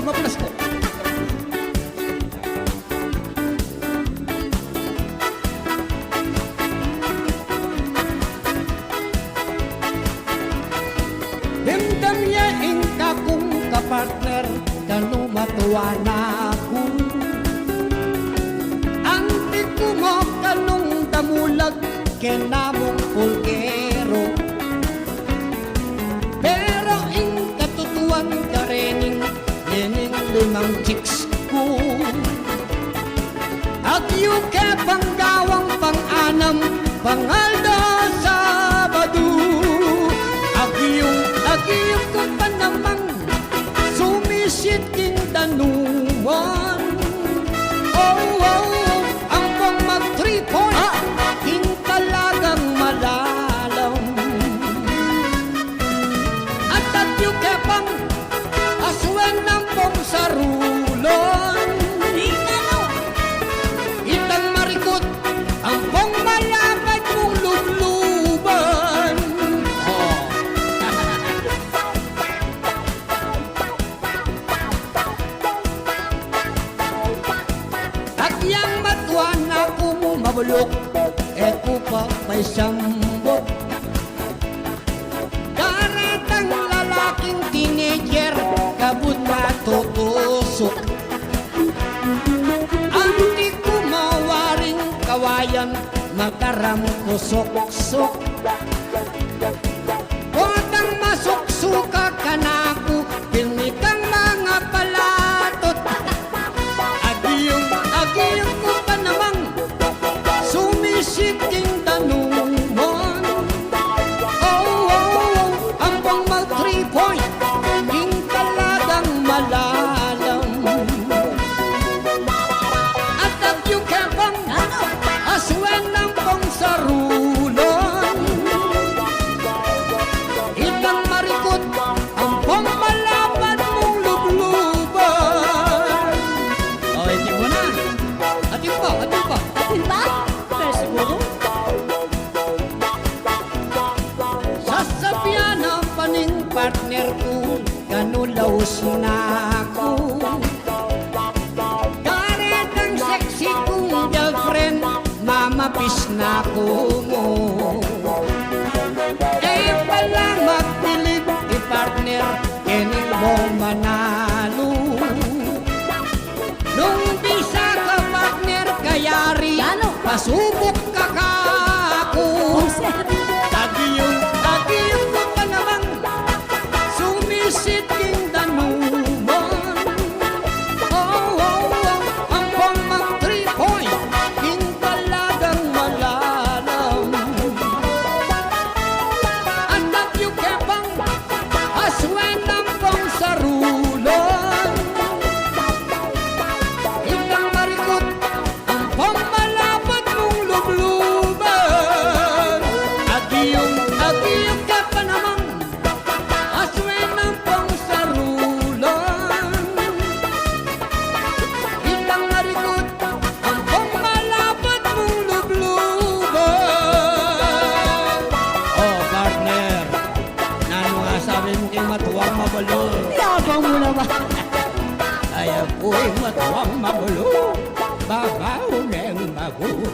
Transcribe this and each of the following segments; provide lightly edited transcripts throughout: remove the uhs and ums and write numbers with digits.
mapunas po. Damdam niya ka kung kapartner, kano matuwa na ako. Antik ko mo kanong damulag, kenamong pulkero. Pero ing katutuan ka rening, nining limang chicks ko. Agyo ka panggawang pang-anam, pangalda Sabado. Agiyong ko pa namang sumisit king danuman. Oh, oh, ang pang mag-3 point, king talagang malalam. At yung kepang aswan ng pong sarulon. Itang marikot, ang pong malapad mong lubluban. Yang matuan ako mo mabulok, eko pa may sambok. Daratang lalaking teenager, kabut matutusok. Ang di ko mawaring kawayan, makaramkusok-sok. Huwag masuksuka ka na ako, pilmitang mga palatot. Agiyong ko pa namang sumisiking tanumon. Oh, oh, oh, ang pang mag-3 point, king talagang malalam. At yung kepang aswan ng pang sarulon. Itang marikot, ang pang malapad mong lubluban. Oh, hindi mo na. Atin pa. Atin ba? Pero siguro? Sasabihan na paning partner ko, kanulaos na ako. Karet ang sexy kong girlfriend, mamapis na ko mo. Eh pala magpilit i-partner, kining mong manalo. Nung bisa ka partner kayari, pasubok ka kako. Agiyong ko pa namang sumisit king danuman. Oh, oh, oh, ang pang mag-3 point, king talagang malalam. Anak yung kepang aswan ng pang sarulon. Itang marikot, ang pang malapad mong lubluban. Agiyong ka pa namang aswan ng pang sarulon. Itang marikot, ang pang malapad mong lubluban. Oh, partner, nano nga sabi mo kayong matuwang mabulo? Yabang mo naman. Ay ako'y matuwang mabulo, babaw ng magulo.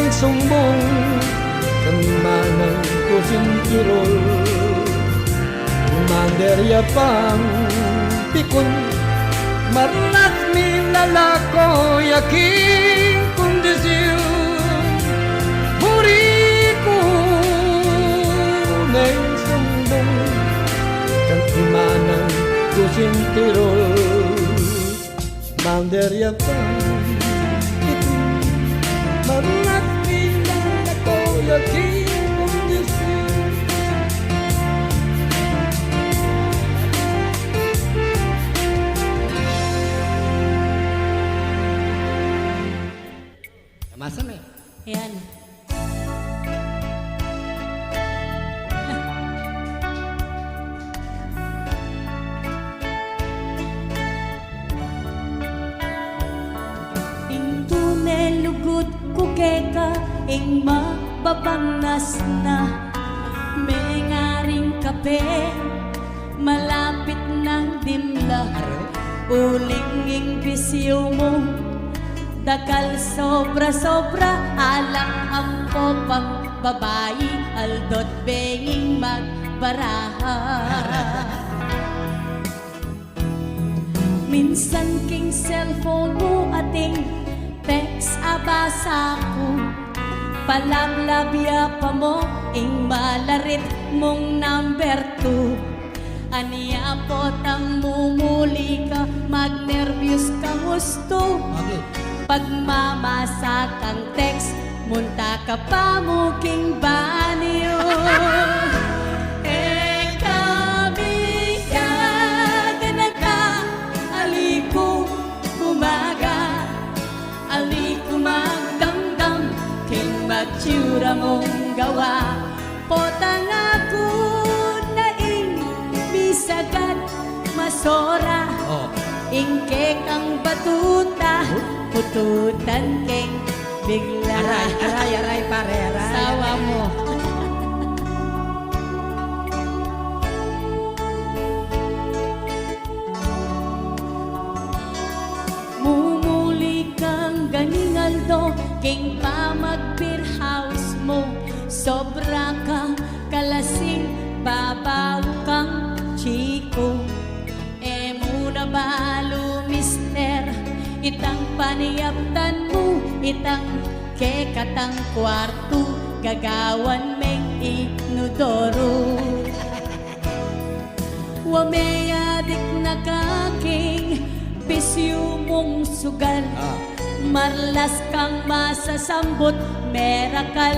sumbong kami manang kusintirol manderya pang pikon marlas mi lalako yakin kondisyon muri ko may sumbong kami manang kusintirol manderya pang pikon marlas mi lalako yakin kondisyon. Masa na eh. Ayan. Ing tunelugod ko keka, ing mababangas na. May ngaring kape, malapit ng dimla. Uling ing bisyo mo, dakal sobra-sobra, alam ang kopang babae, aldot benging magbaraha. Minsan king cellphone mo ating text abasa ko, palablabya pa mo, ing malarit mong number 2. Aniya po tang mumuli ka, magnervyos ka gusto. Okay. Pagmamasak ang text, munta ka pa mo king banyo. Kami ka, ganaka, aliko, umaga, aliko magdamdam, king magtsura mong gawa. Potang ako na ing bisagad, masora, ingke kang batuta, pututan keng bigla. Aray, pare, aray. Sawa mo. Mumuli kang ganingaldo, king pa mag-beer house mo. Sobra ka kalasing, babaw kang chiko. Muna balo mister, itang paniyaptan mo, itang kekatang kwarto, gagawan meng inudoro. Wameyadik na kaking pisyo mong sugal, marlas kang masasambot, merakal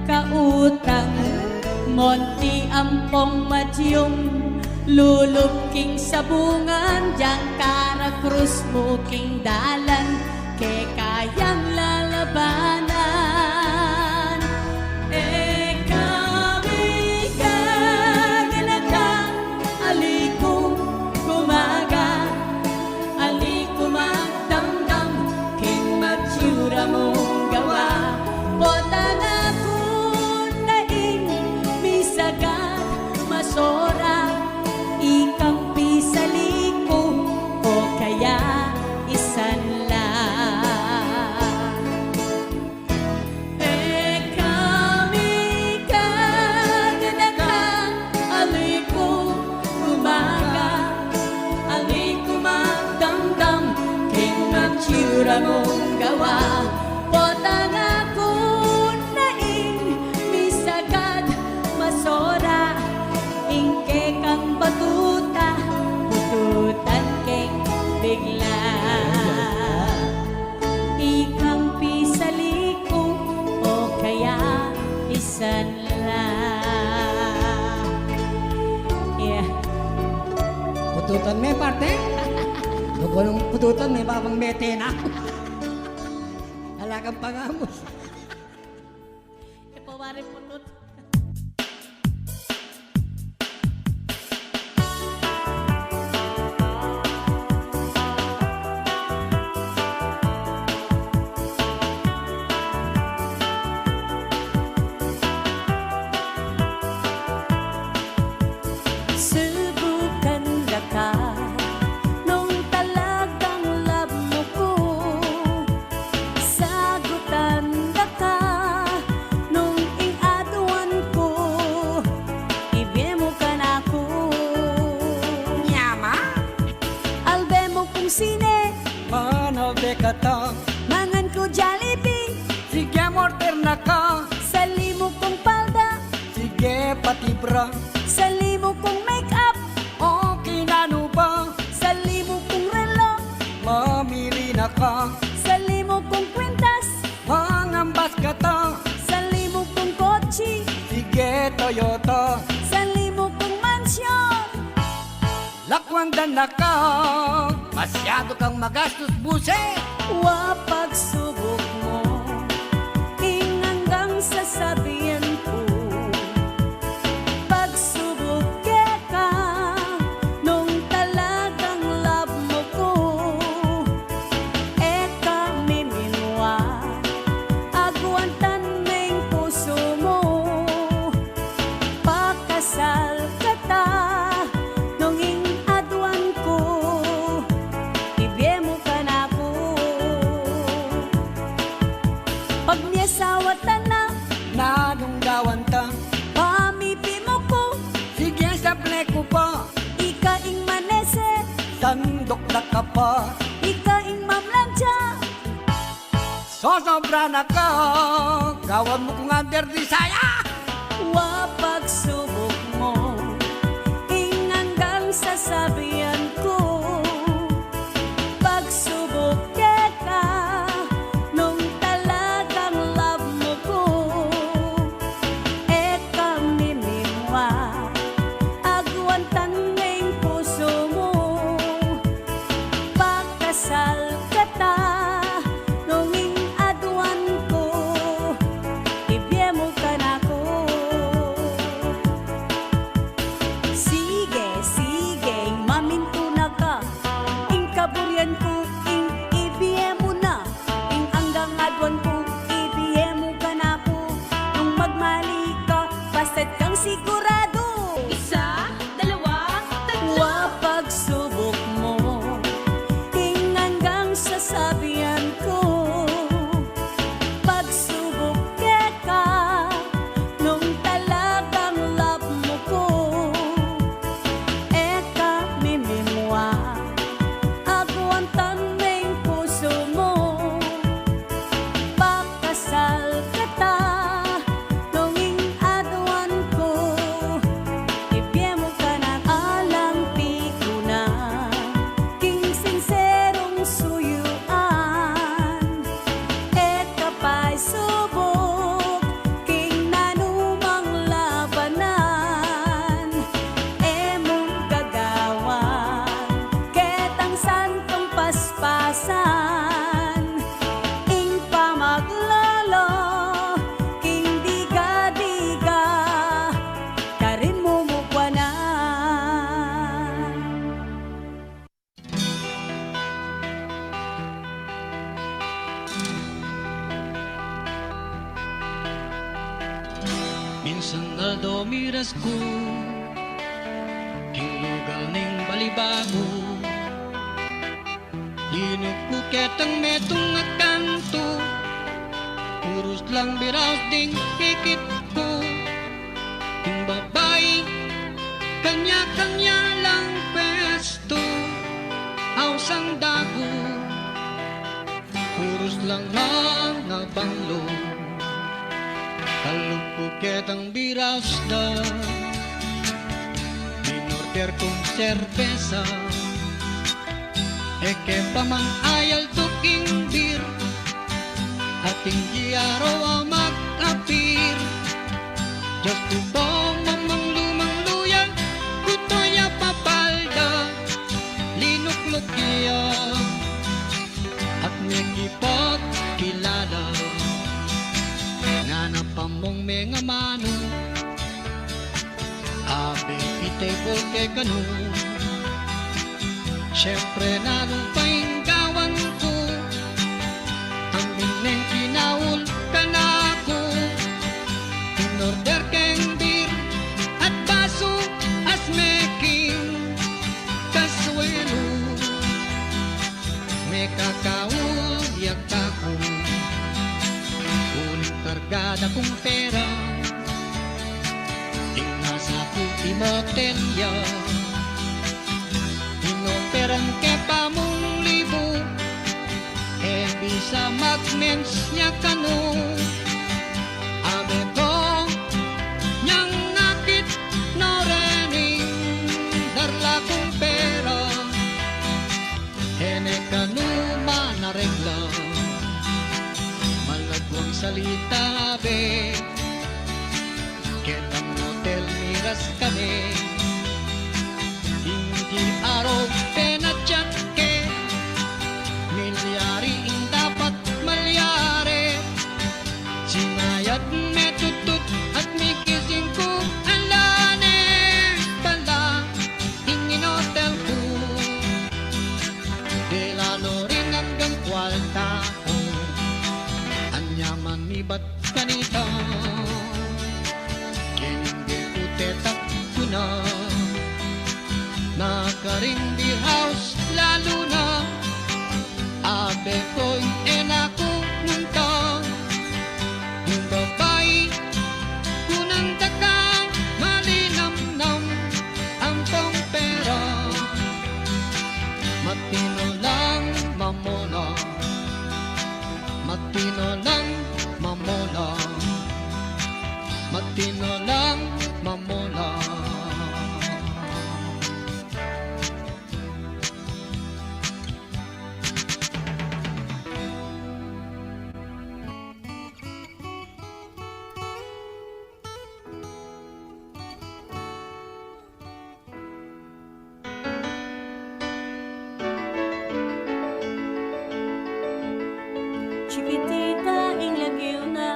kautang, monti ampong madyong lulubking sabungan, diyang kara krus mo king dalan, ke kayang lalabanan. Kami ka, ganaka, aliko, kumaga, aliko magdamdam, king magtsura mong gawa. Potang ako na ing misagad, masora, ikang pisaliko, o kaya isan lang. Kami ka, ganaka, aliko, umaga, aliko magdamdam, king magtsura mong gawa. Potang ako na ing misagad, masora, ingke kang batuta, pututan keng bigla. Ikang pisaliko, o kaya isan lang. Yeah. Pututan may parte? Nung pututan may babang mete na. Halagang pangamos. Ipawari putut. Subukan ka nung talagang love mo ko, sagutan ka ta. Mangan ko Jollibee, Sige morter na ka. sa limo kong palda, Sige pati bra. sa limo kong make-up, Okay na no ba? sa limo kong relo, Mamili na ka. sa limo kong kwintas, Mangambas ka ta. sa limo kong kotse, Sige Toyota. sa limo kong mansyon. Lakwangdan na ka. Masyado kang magastos buset. Wa pagsubok mo, hanggang sasabihan ko. Pagsubok ka, nung talagang love mo ko. Kami minwa, agwantan ng puso mo. Pakasal ka ta, nung adwan ko. Ibye mo ka na po. Pag niyasawa ta na, Nadunggawan ta. pamipi mo ko. Sige sa pleko pa. Ikaing manese, Sandok na ka pa. ikaing mamlansya. Sosobra na ka. Gawan mo kung under di saya. Wa pagsubok mo, hanggang sasabihan ko. Pagsubok ka, nung talagang love mo ko. Kami minwa, agwantan ng puso mo. Pakasal ka ta, nung adwan ko. Ibye mo ka na ko. Sige, sige, maminto na ka. Ing kaburian ko, ing ibye mo na. Ing hanggang adwan ko, ibye mo ka na ko. Nung magmali ka, basta't kang sigurado. Isa, dalawa, tatlo. Wa pagsubok mo, ing hanggang sasabihan ko. Pagsubok ka, nung talagang love mo ko. Kami minwa, agwantan ng puso mo. Pakasal ka ta, nung adwan ko. Ibye mo ka na, alampi ko na. King sinserong suyuan, kapay subok. King nanumang labanan, mong gagawan. Ketang santong paspasan, ing pamaglolo. King diga-diga, karin mo mukwanan. Minsan na domiras ko King lugal ning balibago Linok ko ketang metong nga kanto Puros lang biraw ding hikit ko King babay Kanya-kanya lang pesto Hausang dago Puros lang nga banglo Kalungkot ketang birasda Minorder kong serbesa Eke pamang ayal tuking bir Ating giaraw ang mag-apir Diyos tubong mamang lumang luya Kutoya papalda Linok-lukya At nagipag kilala Nanapamong mga mano Abe itable kay kanu Siyempre nalupaing gawan ko Ang mineng kinawul ka na ako In-order keng beer At baso as making Kasuelo May kakaul yak ako Uling kargada kong pera Ing nasa puti motelya Inoperan ke pamong libo bisa magmens niya kanu. Abe ko niyang nakit no rening darla kong pera. Hene kanu manaregla malagwang salita be. Ketang hotel miras kami. Hindi araw penatsyat ke. Milyari ang dapat malyari. Sinayat me tutut at may kising ko. Alane pala ingin hotel ko. Delano rin hanggang kwalta ko. Anyaman iba't kanita. Kinindi utetak ko na. Nakarindi house lalo na. Abe ko'y enako nunta. Yung babae kunang dakang malinamnam ang pong pera. Matino lang mamona. Matino lang mamona. Matino lang mamona. Chiquitita inlagyo na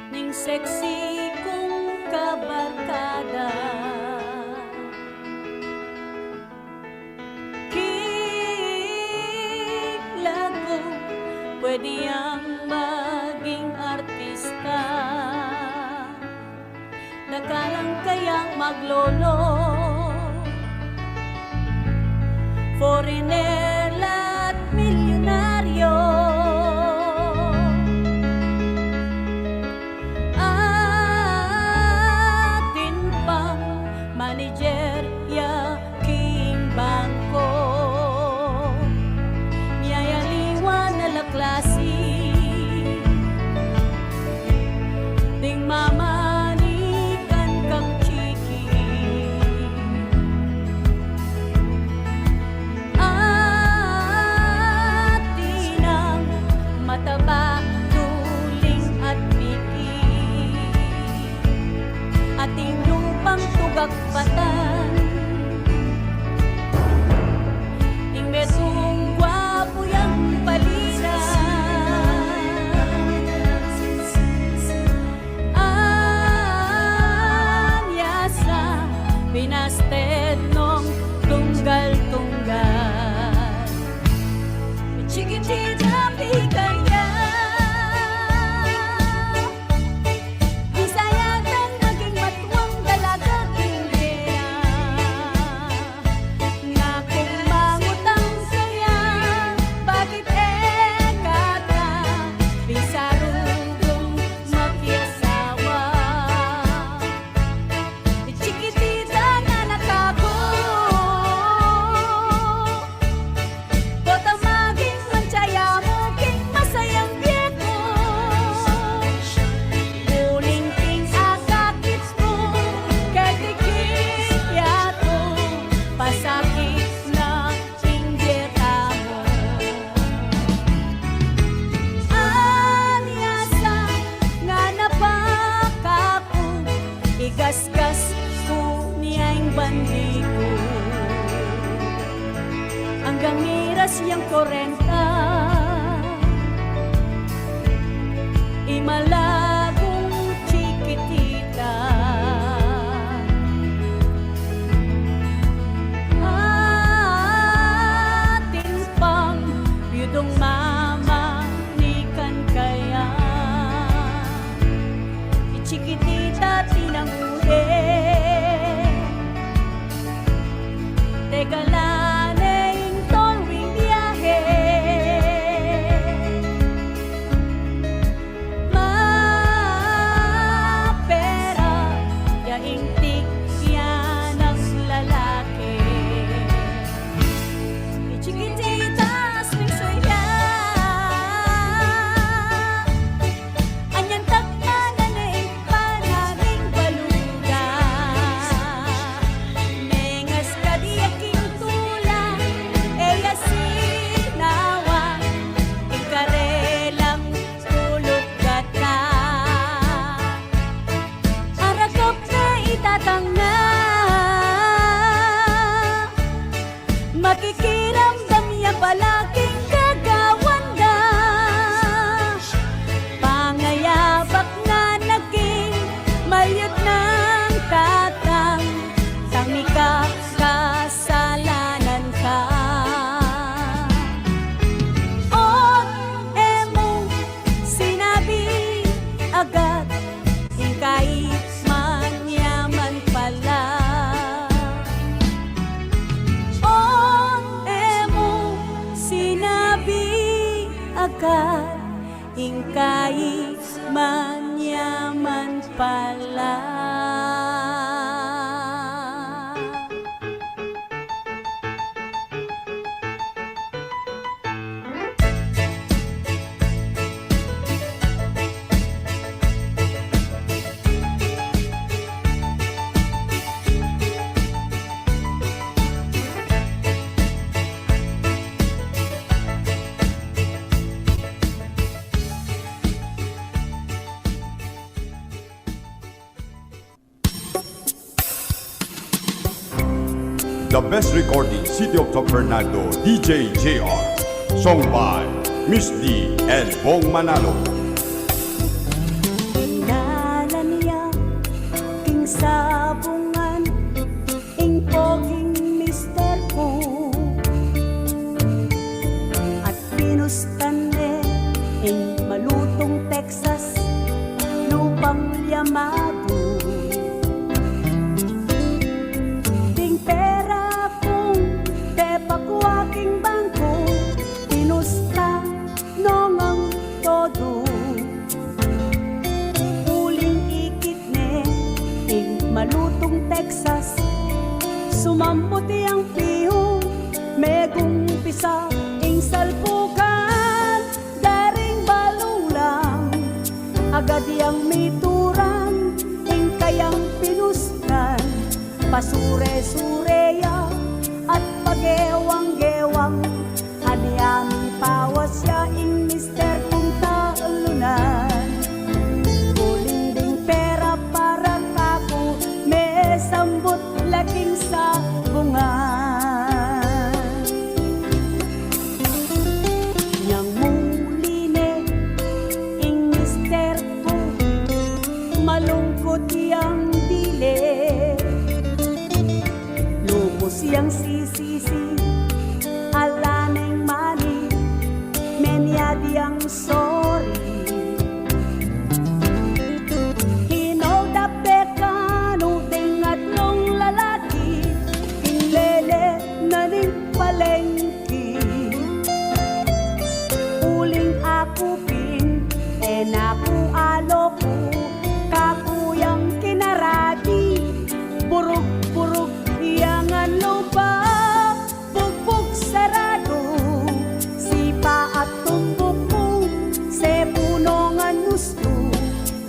ning sexy kong kabarkada. Kilago pwede ang maging artista. Nakalang kayang maglolo. Foreigner lahat milyonaryo. Atin pang manager yaking bangko. Niyayaliwan na la klase. Ding mamanikan kang chiki. Atinang mataba, tuling at biki. Ating lupang tugagpatan. Ing mesong gwapo yang palina. Anyasa binasted nung tunggal-tunggal. Chiquitita pikaya. Bisaya kang naging matuwang dalaga kindeya. Na kung mangutang saya, bakit kata bisarugong makiasawa. Chiquitita nga nakako. Bota maging manchaya mo king masayang biyeko. Muling king akakit mo kay tikit yato. Pasakit na pinggeta mo. Anyasa nga napakapo. Igasgas ko niyang bandiko. Hanggang miras yang 40. Imalabong chiquitita. Ating pang yudong mama nikan kaya. Chiquitita tinanguli. Teka lang yung tolwing biyahe. Mapera yaing tikya ng lalaki. Chiquitita bayad ng tatang sang kasalanan ka. Ot emong sinabi agad, ika'y manyaman pala. Ot emong sinabi agad, ika'y manyaman pala. The best recording, City of San Fernando, DJ JR. Song by Miss D and Bong Manalo. Kilala niya king sabungan, ing poging mister ko, at pinustan ing malutong Texas, lupang yamado. Ding pera kong tepakuaking bangko, pinusta nong ang todo. Uling ikit ing malutong Texas, sumamputi ang piho, megong pisa ing salpukan, daring balulang, agad yang mituran, ing kayang pinustan, pasure-sureya at pagewang-gewang, aniyang pawas ya ing mister kong talunan. Uling ding pera para kako, may sambot laking sabungan. Yang muline ing mister ko, malungkot yang dili, lubos yang sisisi, ala neng mani, menyadi yang sorry. Hinodapekano ding atlong lalaki, inglele na ning palengki. Uling ako pin, naku aloko, kakuyang kinaradi, buruk-buruk iyangan lupa, bugbog sarado, sipa at tumbok mo, se punongan gusto,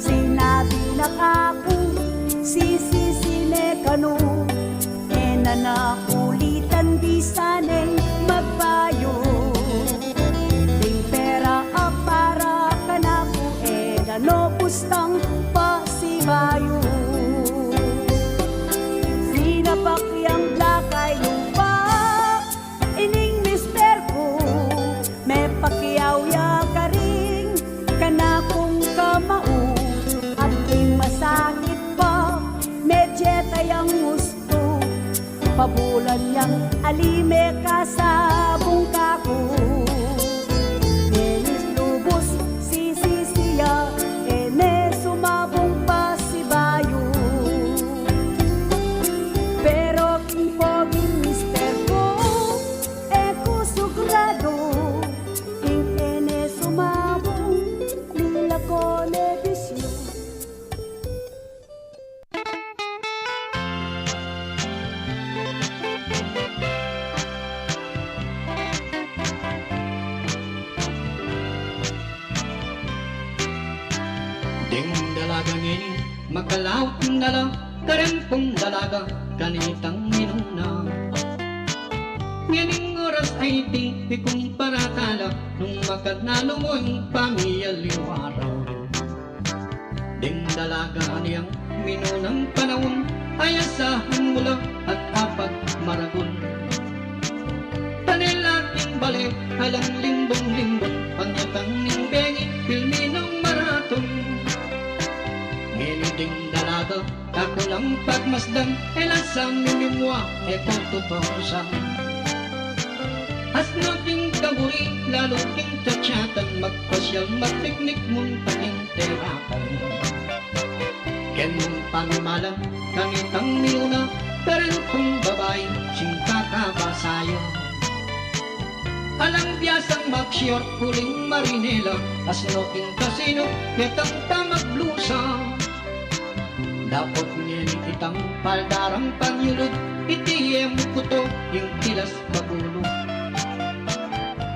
sinabi na kako, sisisine kano, nanakulitan bisaneng magbayo. Ding pera para kanako, nano pustang pasibayo. Sinapakyang lakay lupa, ining mister ko, may pakiyaw ya karing, kanakong kamao, at ing masakit pa, medyeta yang gusto, pabulan yang alime kasabong kako. Nenis lubos sisisiya, ene sumabong pasibayo. Pero king poging mister ko, kusogrado, king ene sumabong nila ko nebisyo. Ding dalaga ngini, magkalaot ng dala, karempong dalaga, ganitang minuna. Ngining oras ay di kong paratala, nung magkadnalo mo'y pamiyaliwaraw. Ding dalaga niyang minunang panahon, ay asahan mula at apag maragol. Tanilating bali, halang limbong-limbong, pangyatang ning bengi, pilminong maraton. Nginiding dalaga dalaga, ako lang pagmasdan, nasa minimwa, kung tutusan. As nating kaburi, lalo king tatsatan, magpasyal, magpiknik mong taking terapan. Ken mong pamimalan, kanitang minuna, pero kung babae, singkakabasayo. Alang biyasang mag-short, huling marinela, as noking kasino, netang tamaglusa. Dapat ngayon itang paldarang panyulod, itiyem ko to, yung kilas pagulo.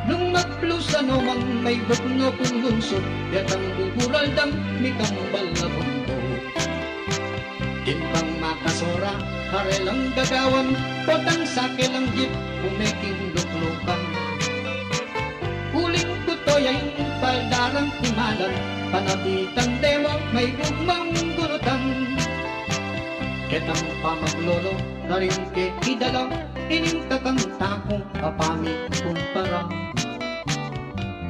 Nung mag-blusa nomang may bukno kong lunsod, yatang buguraldang mikang balabundo. Din bang makasora, karelang gagawan, potang sakilang jeep, umeking luklukan. Huling ko to yung paldarang timalan, panabitan demo, may gugmang gunutan. Ketang pamaglolo, na rin ke idala, ining kakanta kong apami kumpara.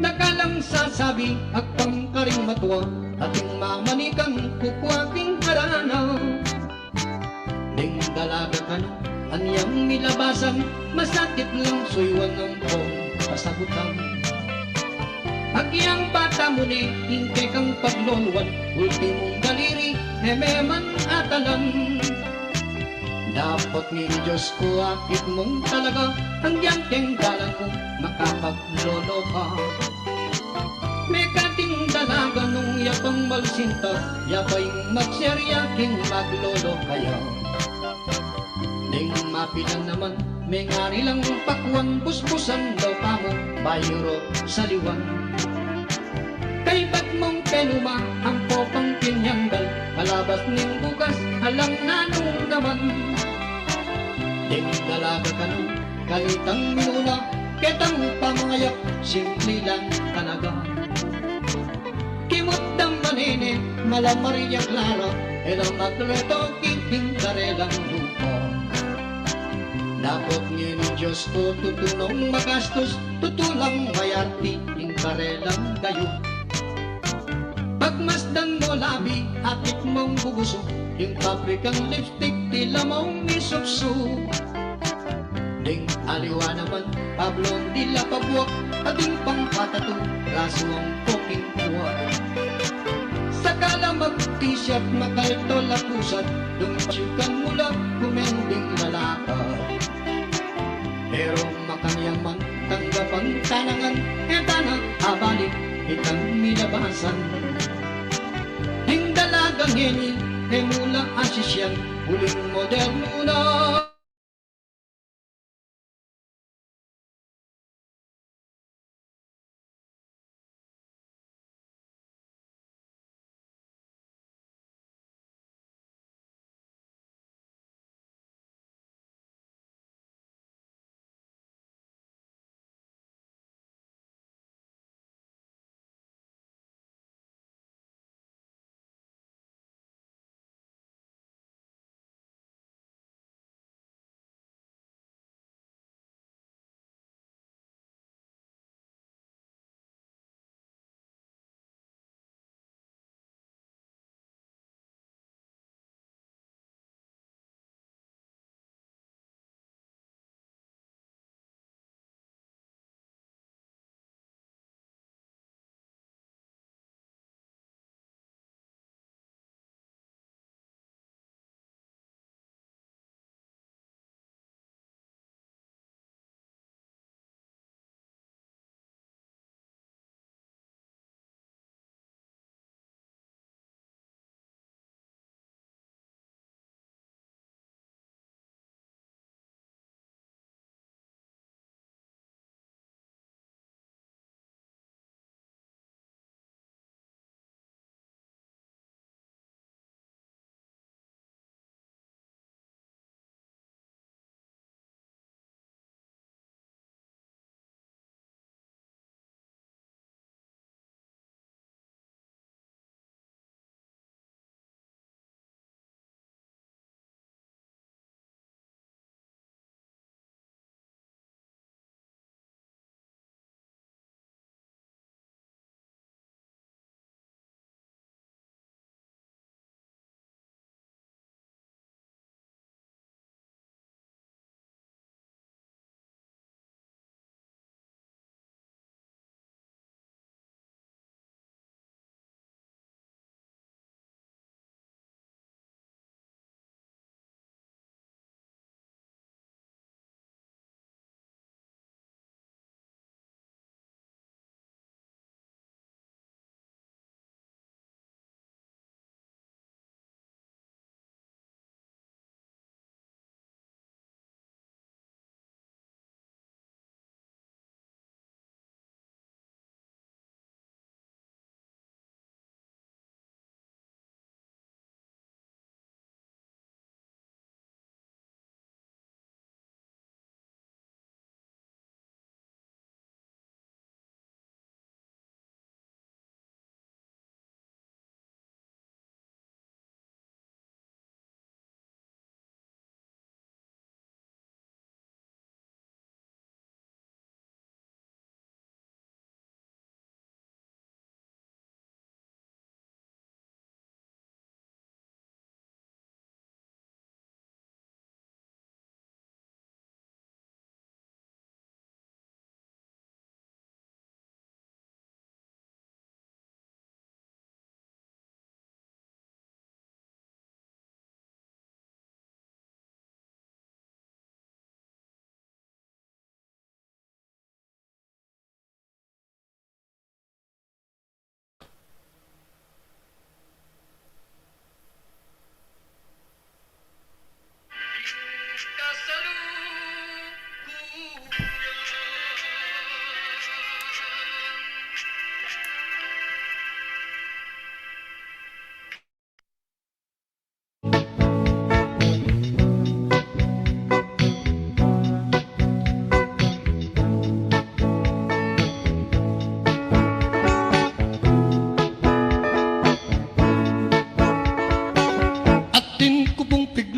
Nakalang sasabi, akpang karing matuwa, ating mamanikang kukwaking harana. Ding dalaga ka no, anyang nilabasan, masakit lang suywan ng pong pasagutan. Agyang bata mo ni, hingke kang pagluluwan, ultimong daliri, hememan atalan. Dapat ni Diyos ko, akit mong talaga, hanggang tenggalan ko, makapaglolo ka. May kating dalaga nung yapang malsinta, yapay magseryaking maglolo kaya. Ding mapilan naman, may ngari lang pakwan, busbusan daw pa mo, bayro sa liwan. Kay ba't mong penuma, ang popang pinyanggal, malabas ning bukas, alang nanong naman. Ding dalaga ka nun, kalitang minuna, ketang pamangayak, simple lang talaga. Kimot ng manene, malamariya Clara, elang magreto, kiting karelang lupa. Dapat ngayon ni Diyos ko, tutulong magastos, tutulang mayarti, ting karelang gayo. Pagmasdan mo labi, akit mong bubuso, yung paprikang lipstick, tila mong isupso. Ding aliwa naman, pablong dila pabuwak, ating pangpatato, raso ang poking kuwa. Sakala mag-t-shirt, makalto lapusat, dumtsyukan mula, kumending lalakad. Pero makanyaman, tanggap ang tanangan, etana, abalik, itang minabasan. Ding dalagang heni, mula asisyan, huling moderno na.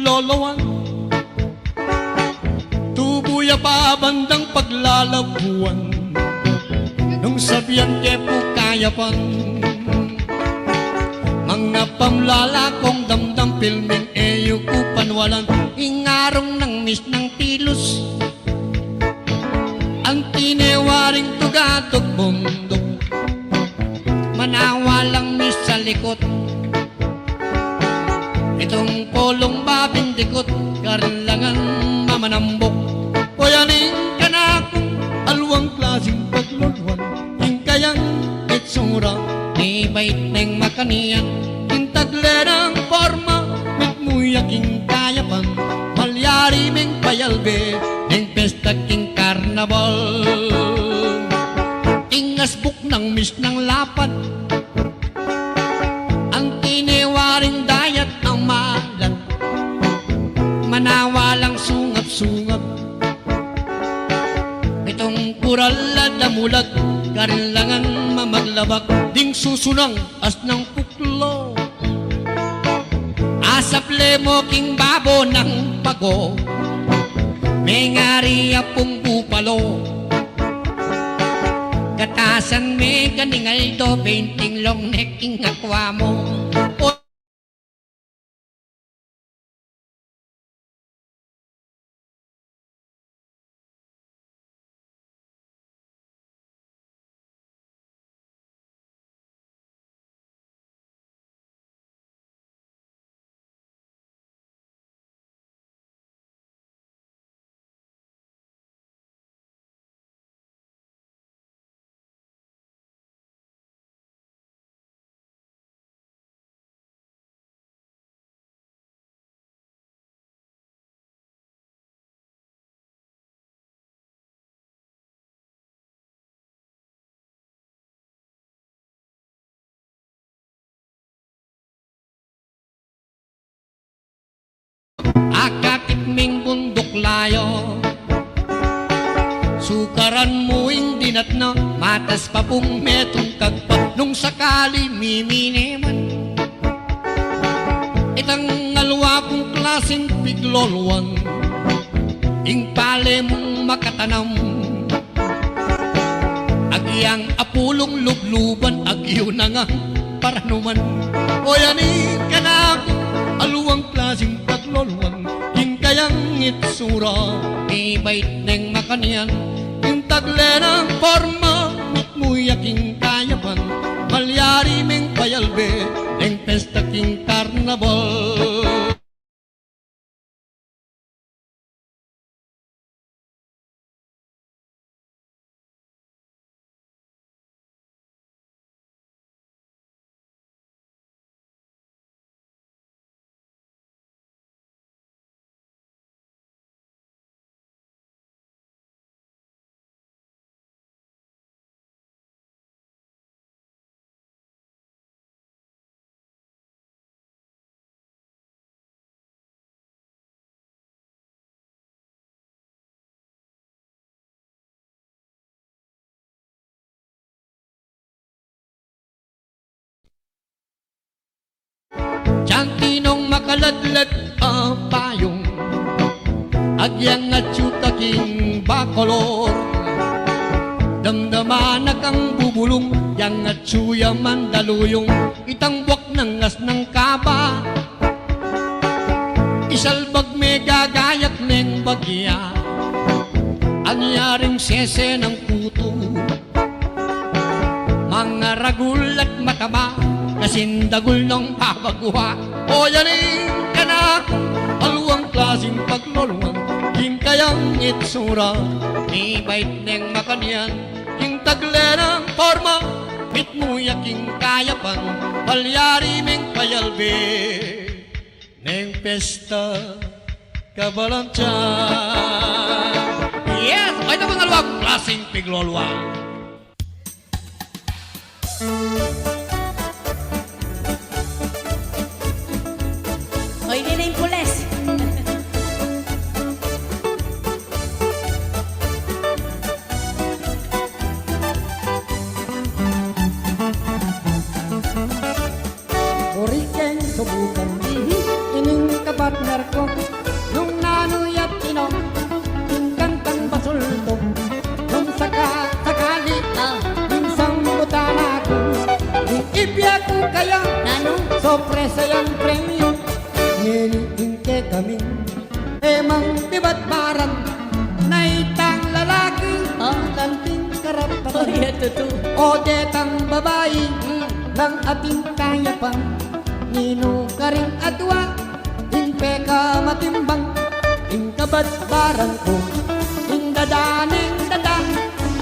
piglolowan. Tubuya pa bandang paglalabuan, nung sabihan ke po kaya pan. Mga pamlalakong damdam pilming eyo ko panwalan, ingarong ng mis ng tilos. Ang tinewaring tugatog bundok, manawalang mis sa likot. Itong polong babindikot, karlangan mamanambok. O yaning kanakong alwang klaseng paglulwan, hingkayang itsura, ibait neng makanian. Intagle ng forma, mitmuyaking kayapan, malyari meng payalbe, neng pesta king karnabal. Ingasbuk ng mis ng lapad, ang tinewaring dayat ang malat, manawalang sungap-sungap. Itong kural at damulag, karilangan mamaglabak, ding susunang as ng puklo. Asap lemo king babo ng pago, may ngari apong bupalo. Katasan may ganingaldo, painting long neck king akwa mo. Akakitming bundok layo, sukaran mo hindi na matas pa pong metong kagpat, nung sakali mimineman. Itang alwa kong klaseng pigloluan, ing pale mong makatanam. Agyang apulong lubluban, agyo na nga paranuman. O yanin ka na ako, aluang klaseng pagloluan, hingkayang itsura, ibait neng makanian. Yung tagle ng forma, mitmuyaking kayapan, malyari meng payalbe, neng pesta king karnabal. Tiyang tinong makaladlad ang payong, agyang at king bakolor. Damdaman na kang bubulong, yang at suya mandaluyong, itang buwak ng ngas ng kaba. Isalbag may gagayak neng bagya, ang yaring sese ng puto. Mga ragul at mataba, kasindagul ng babagwa. O yanin ka na, aluang klaseng pagluluan, hingkayang itsura, ibait neng makanian. King tagle ng forma, mitmuyaking kayapan, palyari meng payalbe, neng pesta kabalantyan. Yes! O ito mga aluang klaseng pigluluan. Hoy, hindi na yung pules. Uriken subukan, ining kabat partner ko nung nanuyat tinong yung kantang basulto nung sakali minsan butana ko yung ibya ko kaya Nano? sorpresa yung premyo niliingke kaming emang diba't barang naitang lalaki tanting Oh, karapatan yeah, totoo. o detang babae ng ating kayapang nino ka rin adwa inpe ka matimbang ingkabad barang ko indadaning dadang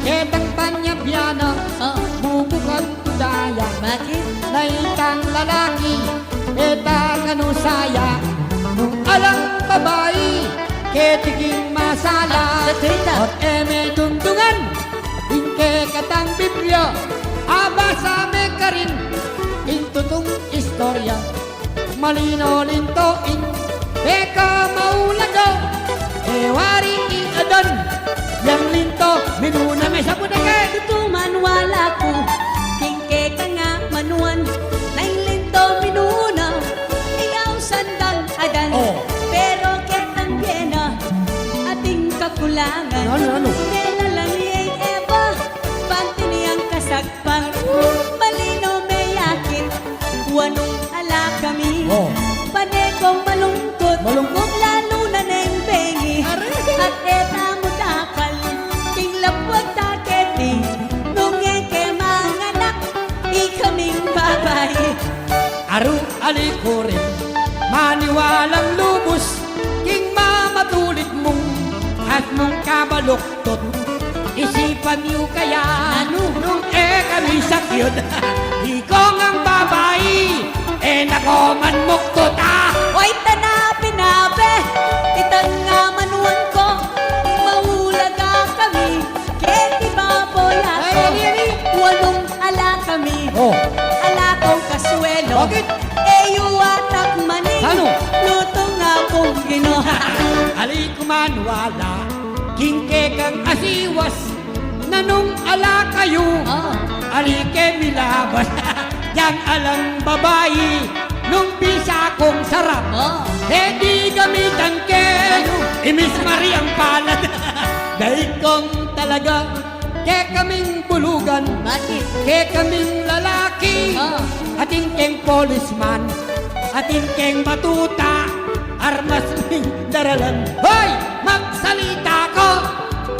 ketang panyabiyana Oh, bubukan tudaya bakit? naitang lalaki etang anusaya nung alang babae ketiging masala Totoo. at eme dungdungan ingke katang Biblia abasa me karin intutong istorya malino linto in beka maulago ewari adon yang linto minuna me sa punake Tutuman wala ko, kingke ka nga manuan, nailinto minuna, iyaw sandang adan, Oh. pero ketang pena, ating kakulangan. Ano? Nela lang iyay eba, panti niyang kasagpang, malino may yakit, wanong ala kami, Oh. panekong malungkot, Malungkot? lalo na neng bengi, Aray! at eta mo dakal, king lapwag taketi, nung eke manganak, ikaming babae. aru alikurin maniwalang lubos king mamatulit mong at mong kabaluktot isipan niyo kaya nung kami sakyod ikong ang babae nako man muktot Oy, pinabe, itan nga manuan ko, mahulaga kami, keti baboy ako, Ay. walong ala kami, Oh. ala kong kasuelo, Bakit? Yuwatak maning, Ano? luto nga kong gino. ali kumanwala kingke kang asiwas na nung ala kayo Oh. alike milabas yang alang babae nung bisa kong sarap Oh. di gamitan ke Imis Mariang palad dahil kong talaga ke kaming bulugan Bakit? ke kaming lalaki Oh. ating keng policeman ating keng batuta armas ning daralan hoy magsalita ko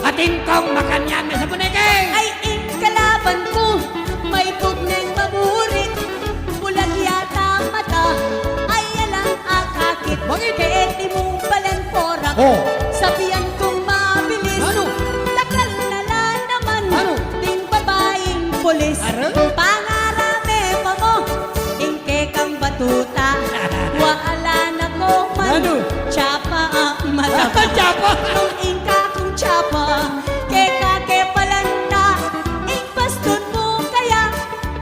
ating kong makanyan sa puneke Ay, ing kalaban ko, may tugneng maburit, bulag yata mata, ay alang akakit. Bakit? Keti mong balenporak, Oh. sabihan kong mabilis. Ano? Takal na lang naman, Ano? ting babaeng pulis. Aral? Pangarame pa mo, ingke kang batuta, waala na ko man, Ano? tsapa ang mata. Tsapa? Nung ingka kong tsapa, ke palanda, ing baston mo kaya,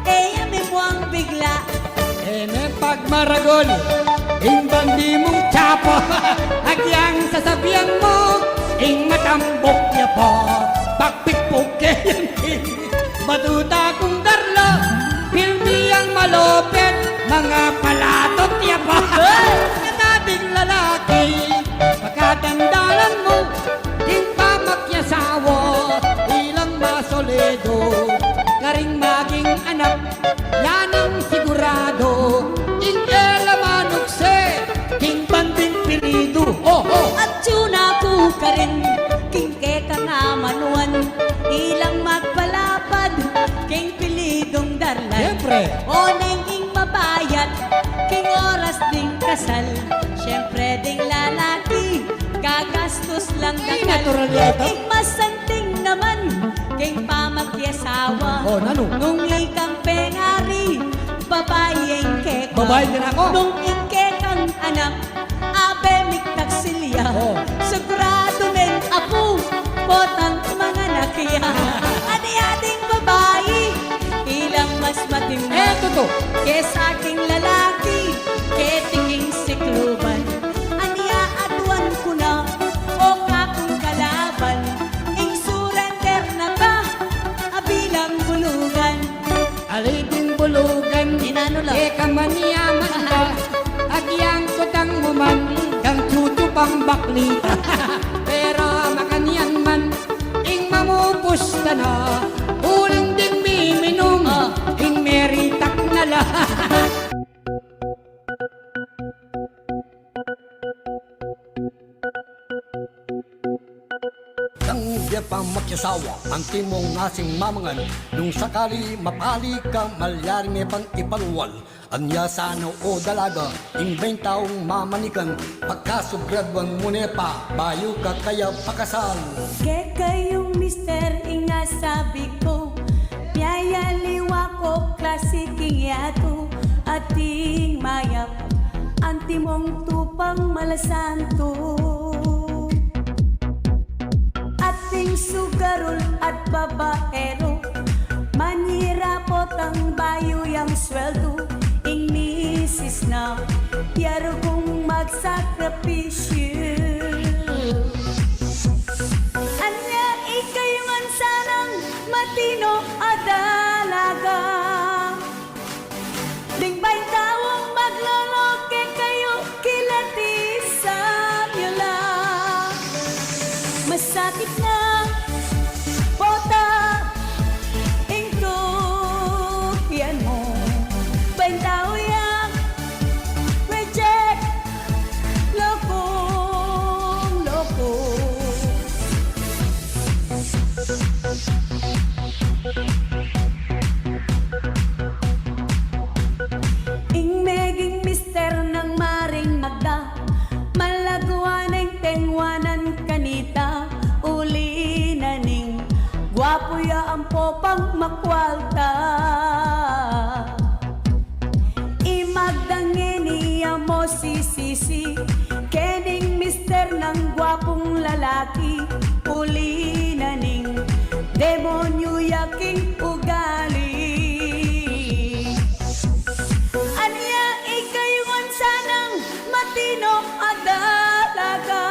yami mo ang bigla. Eme pagmaragol, ing bandi mong tsapo, agyang sasabihan mo, ing matambok niya po, pagpikpok kayan batuta kong darlo, pilmi ang malupit, mga palatot niya po. Katating lalaki, pagkatandalan mo, ing pamakyasawa, ilang masoledo, karing maging anak, yan ang sigurado, ing elamanukse, ing banding pilido. At yun ako ka rin, kingke ka nga manuan, ilang magpalapad, king pilidong darlan. Siyempre. O neng ing mabayat, king oras ding kasal, siyempre ding lalaki, gagastos lang Ay, dakal. natural yata. King masanting naman, king pamakyasawa, Oh, nano? nung ikang pengari, babayeng keka. Babae din ako. Nung ikekang anak, abe miktak silya. Oh. Sigurado men apo, potang mga nakiya. Adi-ading babae, ilang mas matindi. Totoo. Kesa aking lalaki, ketinging sikluban. Aniya atuan ko na, o kakong kalaban. Ing surrender na ba, abilang bulugan. Aliting bulugan, Inano lang? kamaniyaman ka, agyang kutang muman, kang pang baklita. Pero makanyan man, ing mamupusta na, uling ding miminum, ing meritak na lahat. Ang di pa magsasawa ang timong ngasing mamangan. Nung sakali mapali ka malyari may pang ipaluwal. Anya sana o dalaga, ingbay taong mamanikan. Pagkasubradwan mo pa, bayo ka kaya pakasal. Ke kayong mister inga sabi ko, biyaya liwa ko klasiking yato. Ating mayap, antimong tupang malasanto. Ating sugarol at babaero, manirapot ang bayo yang sweldo. Ing misis na, yaro kong magsakripisyo. Anya ikayungan sanang matino adalaga. Ding bay tawong magloloke kayo kilatisan nyo lang. Masakit na pota ing tukyan mo. Bain tao yang reject lokong loko. Ing meging mister ng maring magda, malaguan ng tengwanan kanita. Uli na ning gwapo ya ang popang makwalta. Imagdangin niya mo sisisi, kening mister ng gwapong lalaki. Uli na ning demonyo yaking ugali. Anya ikayungan sanang matino adalaga.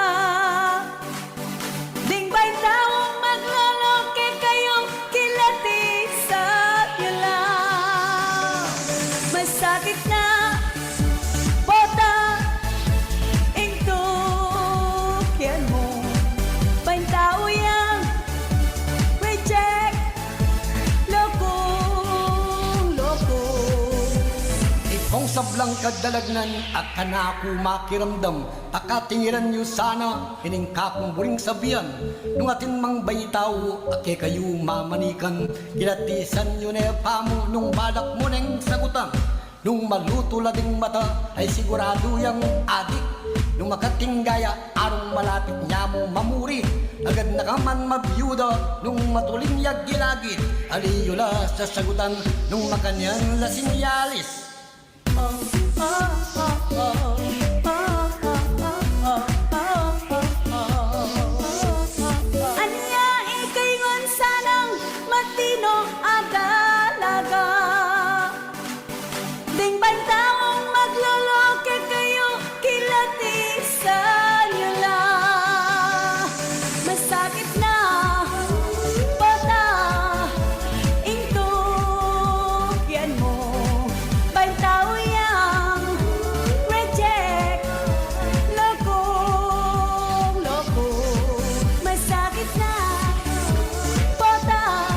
Ding bay taong magloloke kayo kilatisan nyo lang. Masakit na bota ing tukyan mo. Bay tao yang reject lokong loko. Ikong sablang kadalagnan at kanako makiramdam. Pakatingiran nyo sana, hiningka kong buring sabihan. Nung atin mang baytaw, ake kayo mamanikan. Kilatisan nyo na pamo, nung balak mo nang sagutan. Nung maluto lading mata, ay sigurado yang adik. Nung makatinggaya, arong malapit niya mo mamuri. Agad na ka man mabiyuda, nung matuling yag gilagid. Aliyula sa sagutan, nung makanyang lasinyalis. Anya ikayungan sanang matino adalaga. Ding bay taong magloloke kayo kilatisan nyo lang. Masakit na bota ing tukyan mo. Bay tao yang reject lokong loko. Masakit na bota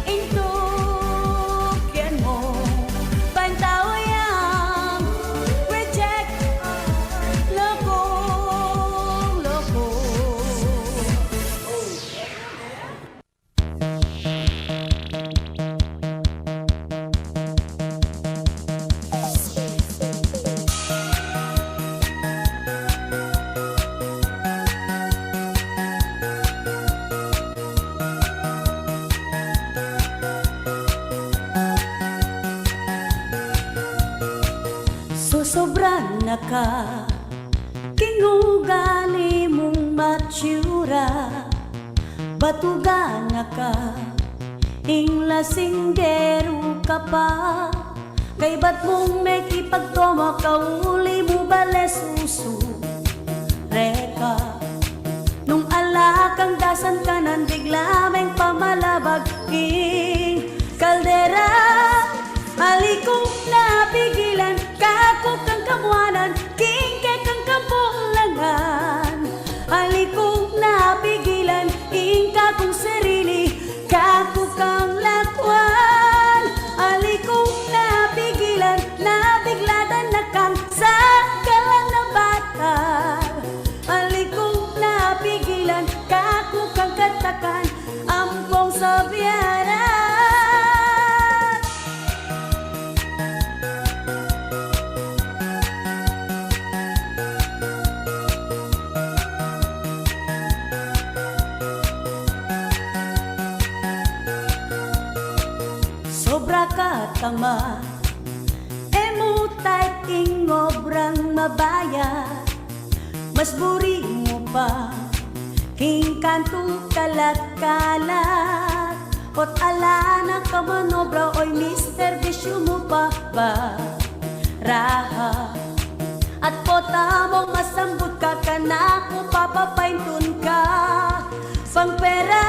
ing tukyan mo. Bay tao yang reject lokong loko. Sosobra na ka, kingugali mong matsura. Batuga na ka, ing lasinggero ka pa. Kay ba't mong may kipagtoma ka, uli mo bale susu. Reka, nung alakang dasan ka nan bigla may pamalabag ing kaldera. Alikong napigilan, kako kang kamuanan, king kay kang kabulangan. tama emo type ing obrang mabaya mas buri mo pa king kanto kalat-kalat ot alana ka manobra oy Mr. Bisyo mo pa ba raha at pota mong masambut ka kanako papapaintun ka pang pera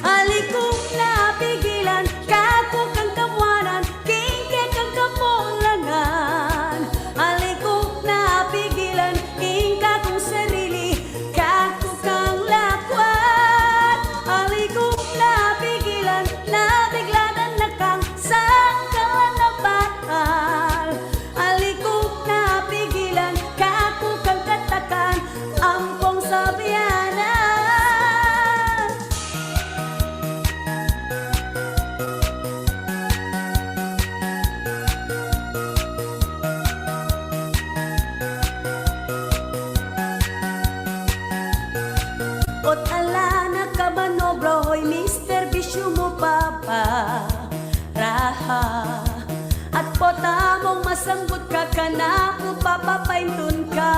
alikong napigilan kako kang kamwanan kingke kang kapulangan alikong napigilan ingka kong sarili kako kang lakwat alikong napigilan nabigladan na kang sangkalan na batal alikong napigilan kako kang katakan ampong sabiyanan. Ot ala na ka manobra hoy Mr. Bisyo mo papa raha at pota mong masambut ka kanako papapaintun ka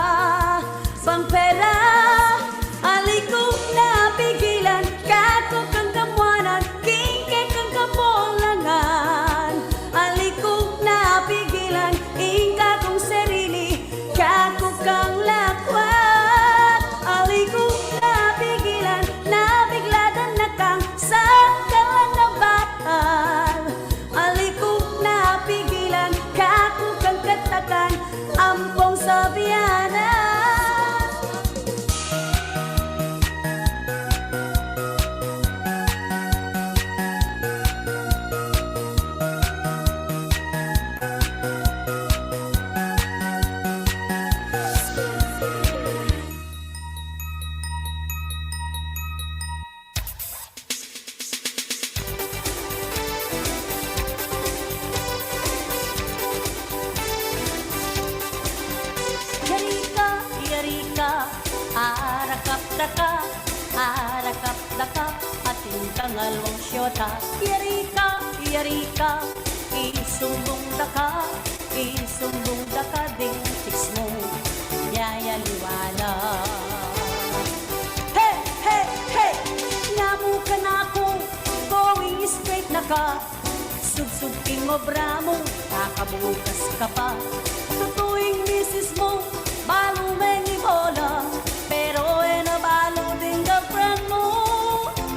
pang pera alikong napigilan kako kang kamwanan kingke kang kapulangan alikong napigilan ingka kong sarili kako kang lakwat alikong napigilan nabigladan na kang sangkalan na batal alikong napigilan kako kang katakan ampong sabiyanan. Yarika, arakap-daka, ating kangalwang syota. Yarika, isumbong daka, ding tiks mo, yayaliwala. Hey, namu ka na ako, going straight na ka. Subsubking obra mo, kakabukas ka pa. Tutuing misis mo, balo mengi bola, pero nabalo din girlfriend mo,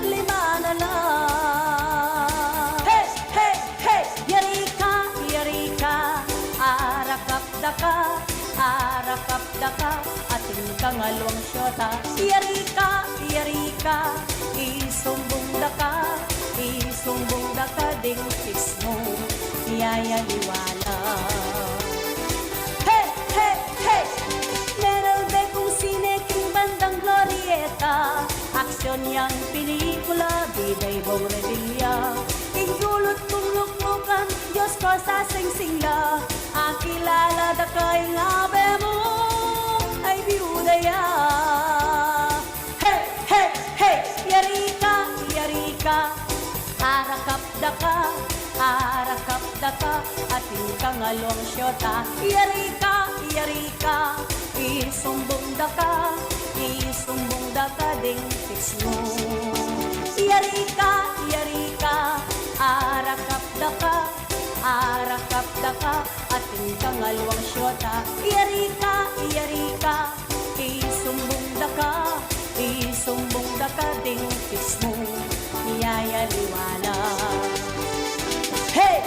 5 na lang. Hey, yarika, arakap-daka, ating kangalwang syota. Yarika, isumbong daka, ding tiks mo, yayaliwala. Hey, meron de kung sineking bandang glorieta, aksyon yang pelikula, biday bong rebelya. Ingulot kong luklukan, Diyos ko sa singsingla, ang kilala da kay ngabe mo, ay biudaya. Hey, yarika, arakap-daka, ating kangalwang syota. Yarika, isumbong daka, ding tiks mo. Yarika, arakap-daka, ating kangalwang syota. Yarika, isumbong daka, ding tiks mo, yayaliwala. Hey,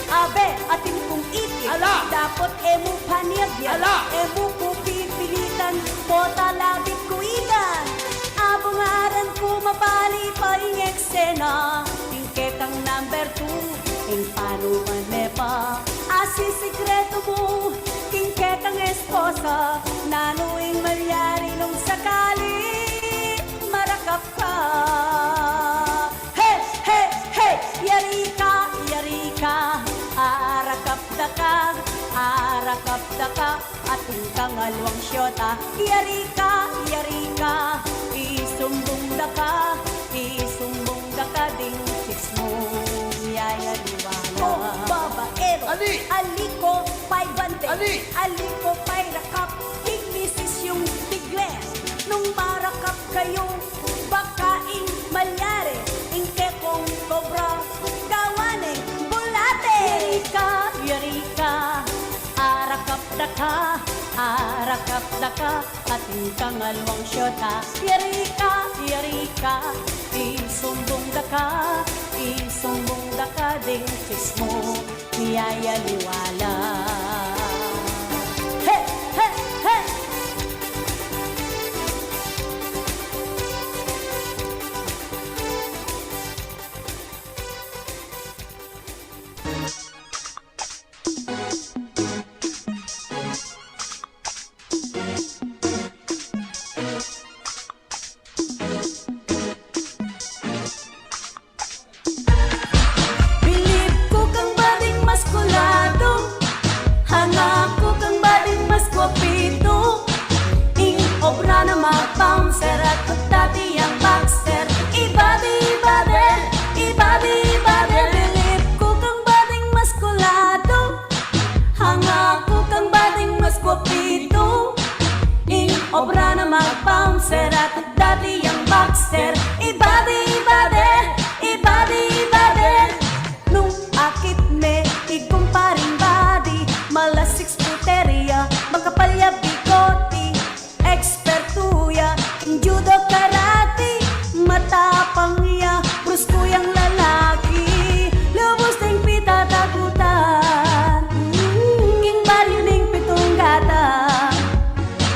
abe, ating kong iti, dapat emo paniryan, emo ko pipilitan, pota labit ko igan, abungaran ko mapali pa ing eksena, tingketang number 2, ing paano manepa, asisikreto mo, tingketang esposa, nanuing malyari nung sakali, marakap ka. Hey, yarika, arakap-daka, ating kangalwang syota. Yarika, isumbong daka, ding tiks mo, yayaliwa. Aliko, babaero. Ali. Aliko, paibante. Ali. Aliko, pairakap. Ignisis yung tigles. Nung marakap kayo, bakaing malyari. Ingke kong kobra, gawaning bulate. Yarika, arakap daka, ating kangalwang syota. Yarika, isumbong daka, ding chismo, niyayaliwala. Hey, hey, hey! Bilib ko kang bading maskulado, hangako kang bading mas kwapito. Ing obra na mag-bouncer at dati ang boxer. Ibadi-ibade. Bilib ko kang bading maskulado, hangako kang bading mas kwapito. Ing obra na mag-bouncer at dati ang boxer. Ibadi-ibade. Nung akit me, ikumparing body, malasiks puteria, makapalya bigoti, expertuya, judo karate, matapang ya, brusko yang lalaki, lubos ting pita takutan, king baryo ning pitong gata,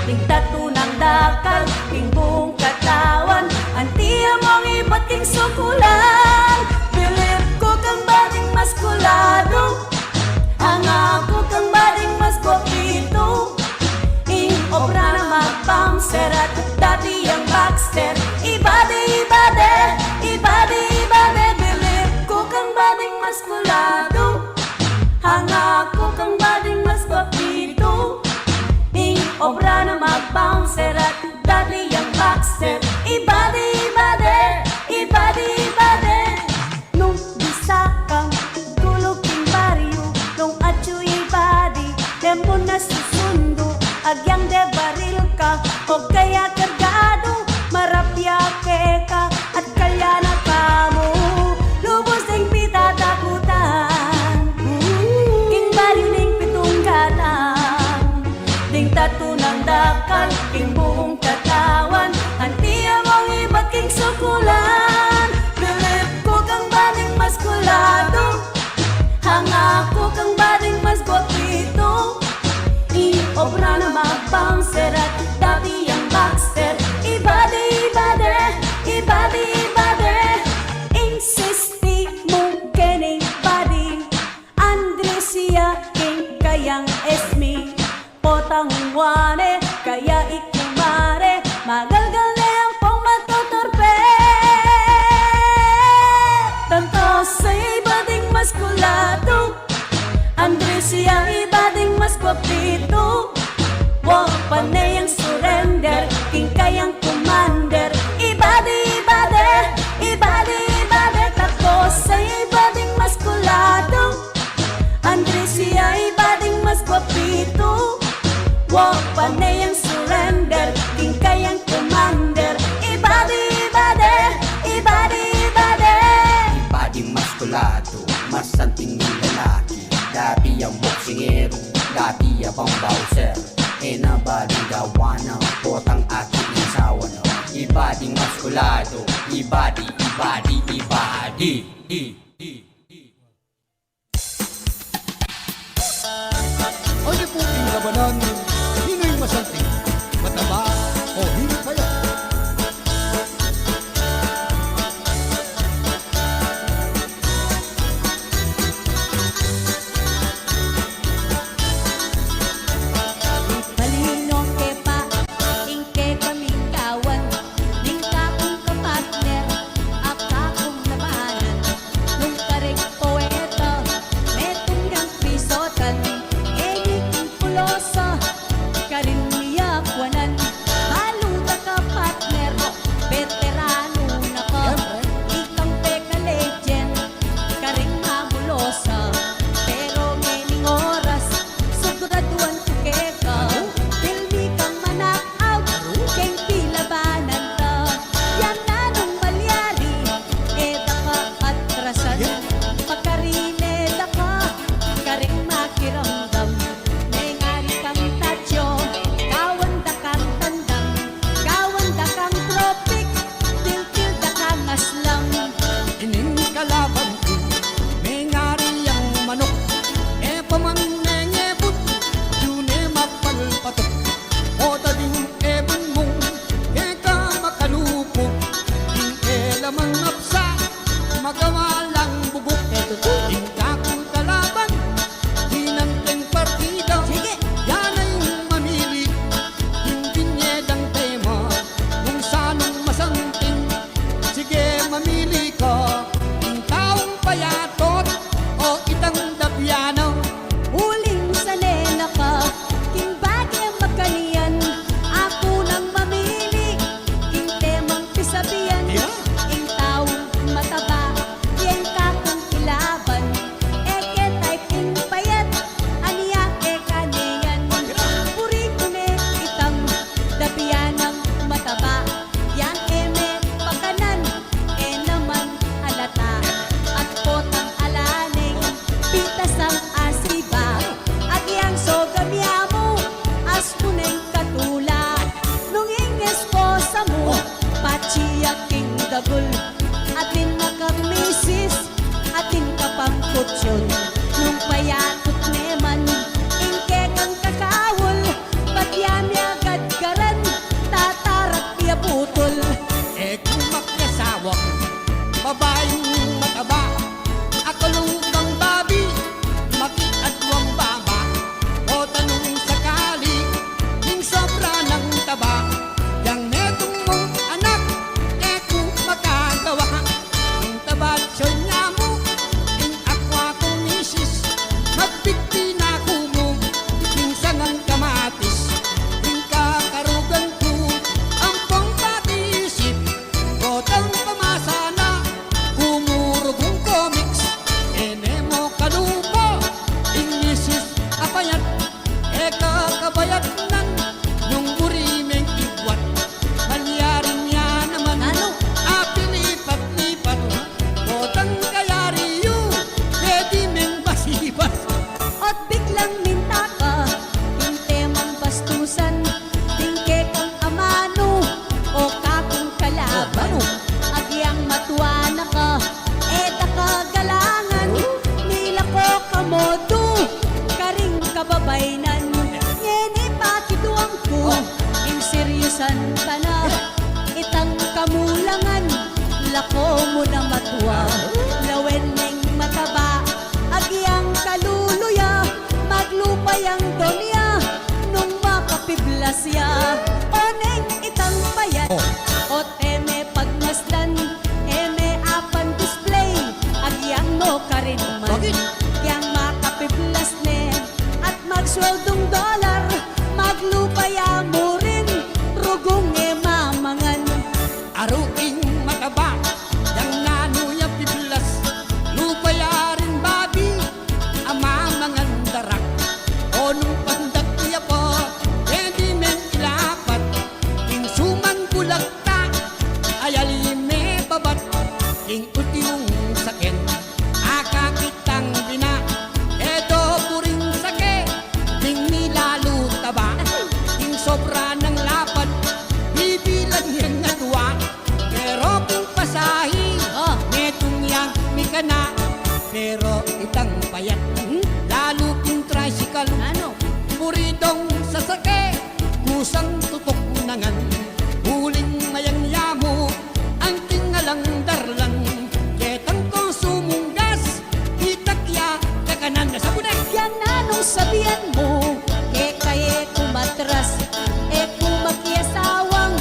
ting tatu ng dakal, king buong katawan, antiya mong iba't king sukulan. Bilib ko kang bading maskulado, hangako kang bading mas kwapito. Ing obra na mag-bouncer at dati ang boxer. Ibade. Bilib ko kang bading maskulado, hangako kang bading mas kwapito. Ing obra na mag-bouncer at dati ang boxer. Ibade. Nung bisa kang tulog king baryo, nung atyo ibadi, demo na susundo, agyang de baril ka, o kaya kargado, marapya ka, at kaya na kamo, lubos ding pita takutan, king baryo ning pitong gatang, ding tatu ng dakal, king buong katawan, antiya mong iba't king sukulan. Bilib ko kang bading maskulado, hangako kang bading mas gwapito. I-obra na mag-bouncer at dati ang boxer. Ibade. Insisti mo kening body, Andresia king kayang esmi, potang wane kaya ikumare, magalgal na ang pong matuturpe. Tanto sa ibading maskulado, Andresia ibading mas kwapito. Wag panay ang surrender, king kayang commander. Ibade. Tako sa ibading maskulado, Andresia ibading mas kwapito. Wag panay ang surrender, king kayang commander. Ibade. Ibading maskulado, masanting yung lalaki, dati ang boksingero, dati ang bouncer, nabading gawana, potang aking asawa no. Ibading maskulado, ibadi. O di po labanan, hino'y masanting, mataba o hindi payat. Malino ke pa, ingke kaming kawan, ning kakong kapartner, akakong labanan, nung karek poeta, metong yang pisotan, eging pulosa, neng katula nung ingis ko sa mo pachiya king dagul atin makamisis atin kapangkutsyon nung payatot neman ingke kang kakawol patyami agad garan tatarak piya putol Kung makyasawak, babaeng mataba, akalungang babi, makiadwang baba, o tanong sakali, yung sobra ng taba, yang netong mong anak, kung makagawa, yung taba siya'y nga mo, yung akwa kong misis, magbigti na kumo, yung sangang kamatis, yung kakarugan ko, ang pang pag-iisip, Rotang pamasana, kumurugong comics, enemo kalupo, ingnisis apayat, kakabayat nan, yung burimeng igwat, malyarin niya naman, apilipat-lipat, rotang kayariyo, pwede meng basibas. At biglang minta ka, temang bastusan, tingke kang amano, o kakong kalaban. Agyang matuana ka, eta kagalangan, nila ko kamodo, karing kababaynan. Yeni pakiduang ko, in seryosan ka na, itang kamulangan, lako mo na matuwa, lawen neng mataba, agyang kaluluya, maglupay ang donya, nung makapiblas ya, oneng itang bayan, ot eme pagmasdan, eme apan display, agyang no karinman, yang makapiblas ne, at magsweldong dolar, maglupaya mo rin, rugong e mamangan. Aruing mataba, yang nanuya piblas, lupaya rin babi, ama mga darak, o nung pandak niya po, pwede men ilapat, king suman bulagta, ayalime babat, king utiwong saken, akakitang bina, edo puring sake, king nilalo taba, king sobra ng lapad, bibilan yan na duwa, pero kung pasahi, netong yang mikana, pero itang payat, lalo king tricycle, Ano? muridong sasake, kusang tutok nangan, huling mayang yamo, ang tingalang darlan, ketang konsumong gas, itakya kakanan na sa bunek. Yan anong sabihan mo, ke kaye kumatras, kumakiasawang,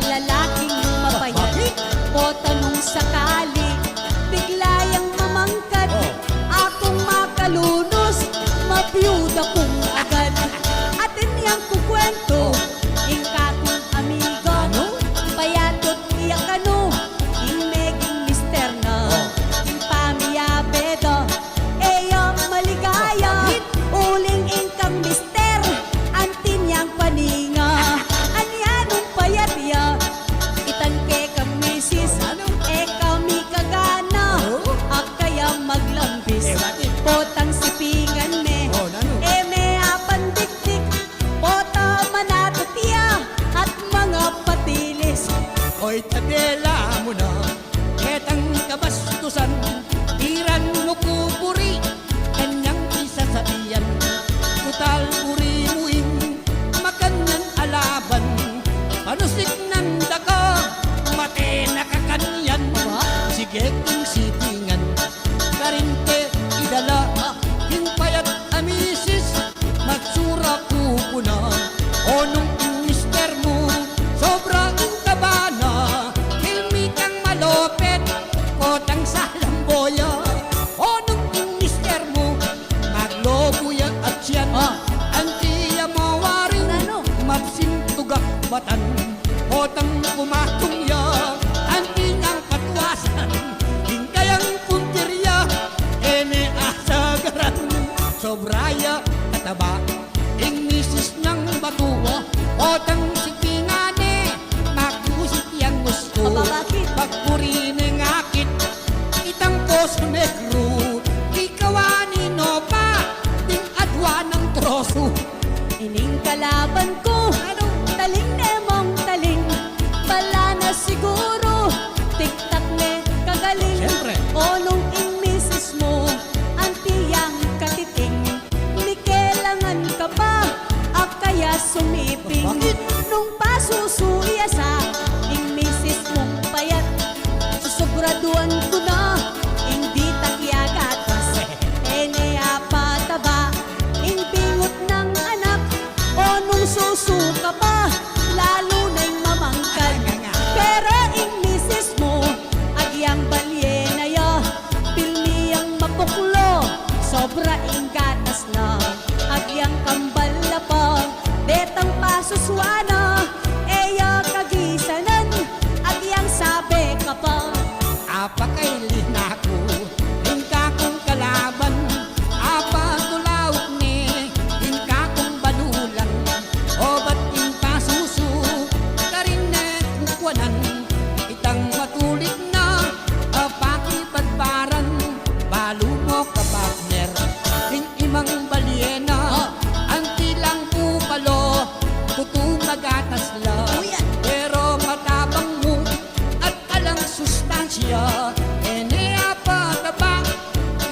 lalaking mapayat, o tanong sakali, biglayang mamangkad, akong makalunos, mapiyuda kong agad, atin yang kukwento, ingkakong amigo, payatot iyak ano, meging mister na, pamiyabedo, eyang maligaya, uling ingkang mister, antin yang paninga, anyanong payat ya, itan ke kang misis, kami kagana, kaya maglambis, potang sipingan me, me apan dikdik, pota manatutiya, at mga patilis, Oy tadela mo na, ketang kabastusan, tiran mo kupuri, kanyang isa sa iyan, tutal puri muing, makanyan alaban, panusik ng daga, mate nakakanyan, sige kung sitingan, karinte idala, king payat amisis, magsura kupuna, o nung mister mo, sobra ang kabana, hilmi kang malopet, kotang salamboya, o nung mister mo, maglobuya at siyan, antiya mawaring, Ano? mapsin tugak batan, kotang kumatong ya, anti niyang patwasan, hingkayang puntirya, ene asagaran, sobraya kataba, ing misis niyang batuwa, kotang sipingane, makusit yang gusto, Aba, bakit? pagpuri ng akit, itang poso negro, ikawani no pa, ting adwa ng troso, ining kalaban ko, suswana, eya kagisanan, at yang sabi ka pa. Apakailin ako, hingka kong kalaban. Apa tulaok ni, hingka kong balulan. O ba't hingka susu, karinet kukwanan. Itang matulit na, pakipagbaran. Balo mo ka partner, hing imang balyena. Ang tilang pupalo, tutumagatas lang. Pero matabang mo at alang sustansya. Ene apa tabang,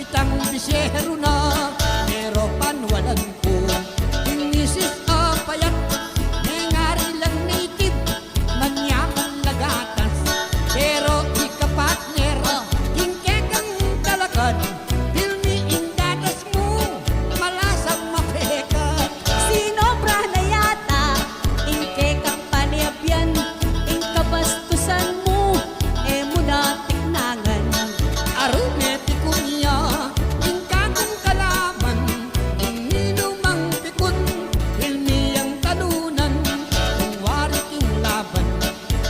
itang bisyero na. Pero panwalan ko, inisis payat. Nengari lang native, manyakang lagatas. Pero ika-partner, hingkekang talakad. Pilmi indadas mo, malasang mapekat. Sinobra na yata, ingke kang paniabyan, ingkabastusan mo, muna tiknangan. Arumeti ko niya, hingka kong kalaman. Inilumang pikon, pilmi ang talunan. Kung wari king laban,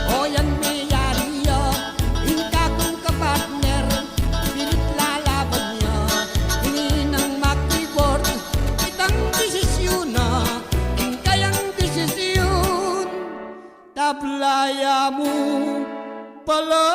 o yan may yariya. Hingka kong kapartner, pilit lalaban niya. Hininang makibord, itang desisyon na. Hingkayang desisyon, tablaya mo pala.